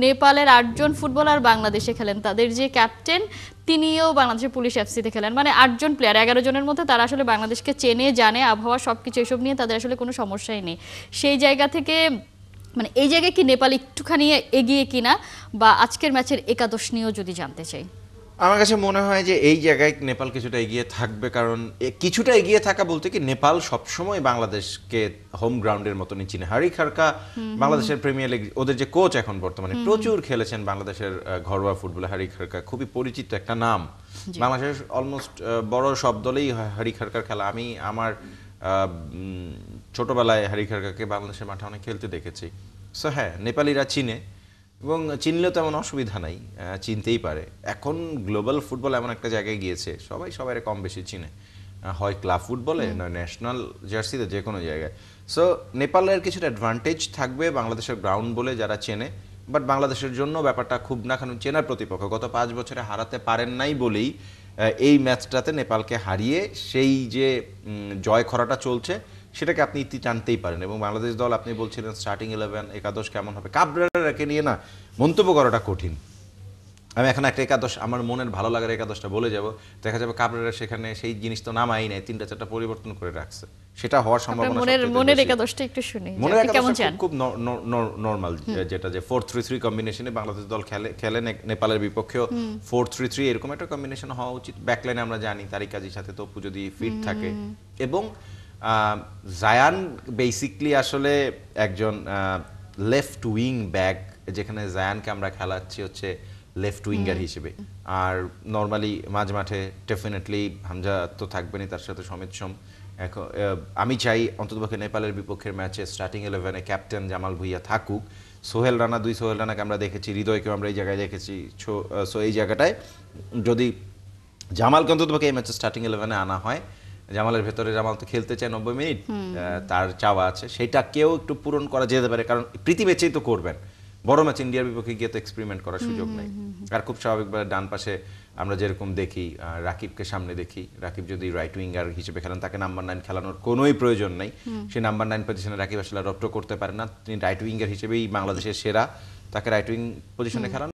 নেপালের ৮ জন ফুটবলার বাংলাদেশে খেলেন, তাদের যে ক্যাপ্টেন তিনিও বাংলাদেশের পুলিশ এফসিতে খেলেন। মানে ৮ জন প্লেয়ার, 11 জনের মধ্যে তারা আসলে বাংলাদেশকে চেনে জানে, আবহাওয়া সবকিছু এসব নিয়ে তাদের আসলে কোনো সমস্যাই নেই। সেই জায়গা থেকে মানে এই জায়গায় কি নেপাল একটুখানি এগিয়ে কিনা, বা আজকের ম্যাচের একাদশ নিয়েও যদি জানতে চাই। আমার কাছে মনে হয় যে এই জায়গায় নেপাল কিছুটা এগিয়ে থাকবে, কারণ কিছুটা এগিয়ে থাকা বলতে কি নেপাল সবসময় বাংলাদেশকে হোম গ্রাউন্ডের মতনই চিনে। হারি খারকা বাংলাদেশের প্রিমিয়ার লিগ, ওদের যে কোচ এখন বর্তমানে প্রচুর খেলেছেন বাংলাদেশের ঘরোয়া ফুটবলে। হারি খারকা খুবই পরিচিত একটা নাম, বাংলাদেশের অলমোস্ট বড় সব দলেই হারি খারকার খেলা। আমি আমার ছোটবেলায় হারি খারকাকে বাংলাদেশের মাঠে অনেক খেলতে দেখেছি। সো হ্যাঁ, নেপালিরা চিনে, এবং চিনলেও তেমন অসুবিধা নাই, চিনতেই পারে। এখন গ্লোবাল ফুটবল এমন একটা জায়গায় গিয়েছে সবাই সবাই কম বেশি চিনে, হয় ক্লাব ফুটবলে নয় ন্যাশনাল জার্সিতে, যে কোনো জায়গায়। সো নেপালের কিছুটা অ্যাডভান্টেজ থাকবে বাংলাদেশের গ্রাউন্ড বলে যারা চেনে। বাট বাংলাদেশের জন্য ব্যাপারটা খুব না, কারণ চেনার প্রতিপক্ষ গত 5 বছরে হারাতে পারেন নাই বলেই এই ম্যাচটাতে নেপালকে হারিয়ে সেই যে জয় খরাটা চলছে সেটাকে আপনি ইতি টানতেই পারেন। এবং বাংলাদেশ দল, আপনি বলছিলেন স্টার্টিং 11 একাদশ কেমন হবে, কাবরেরাকে নিয়ে না মন্তব্য করাটা কঠিন। আমি এখন একটা একাদশ, আমার মনের ভালো লাগার একাদশটা বলে যাব, দেখা যাবে কাবরেরা সেখানে সেই জিনিস তো নামাই নাই, 3-4টা পরিবর্তন করে রাখছে, সেটা হওয়ার সম্ভাবনা। মনের একাদশটা একটু শুনি, মনের একাদশটা খুব নরমাল, যেটা যে 4-3-3 কম্বিনেশনে বাংলাদেশ দল খেলে নেপালের বিপক্ষেও 4-3-3 এরকম একটা কম্বিনেশন হওয়া উচিত। ব্যাকলাইনে আমরা জানি তারিক কাজীর সাথে তপু যদি ফিট থাকে, এবং জায়ান বেসিকলি আসলে একজন লেফট উইং ব্যাক, যেখানে জায়ানকে আমরা খেলাচ্ছি হচ্ছে লেফট উইঙ্গার হিসেবে। আর নর্মালি মাঝ মাঠে ডেফিনেটলি হামজা তো থাকবেনই, তার সাথে সমিত সোম। এখন আমি চাই অন্ততপক্ষে নেপালের বিপক্ষের ম্যাচে স্টার্টিং 11-এ ক্যাপ্টেন জামাল ভুঁইয়া থাকুক। সোহেল রানা, 2 সোহেল রানাকে আমরা দেখেছি, হৃদয়কেও আমরা এই জায়গায় দেখেছি। সো এই জায়গাটায় যদি জামালকে অন্ততপক্ষে এই ম্যাচে স্টার্টিং 11-এ আনা হয়, জামালের ভেতরে জামাল তো খেলতে চায় 90 মিনিট, তার চাওয়া আছে, সেটাকেও একটু পূরণ করা যেতে পারে। কারণ প্রীতি ম্যাচেই তো করবেন, বড় ম্যাচ ইন্ডিয়ার বিপক্ষে গিয়ে তো এক্সপেরিমেন্ট করার সুযোগ নেই। আর খুব স্বাভাবিকভাবে ডান পাশে আমরা যেরকম দেখি রাকিবকে সামনে দেখি, রাকিব যদি রাইট উইঙ্গার হিসেবে খেলেন, তাকে নাম্বার 9 খেলানোর কোনোই প্রয়োজন নেই। সে নাম্বার 9 পজিশনে রাকিব আসলে রপ্ট করতে পারে না, তিনি রাইট উইঙ্গার হিসেবেই বাংলাদেশের সেরা, তাকে রাইট উইং পজিশনে খেলান।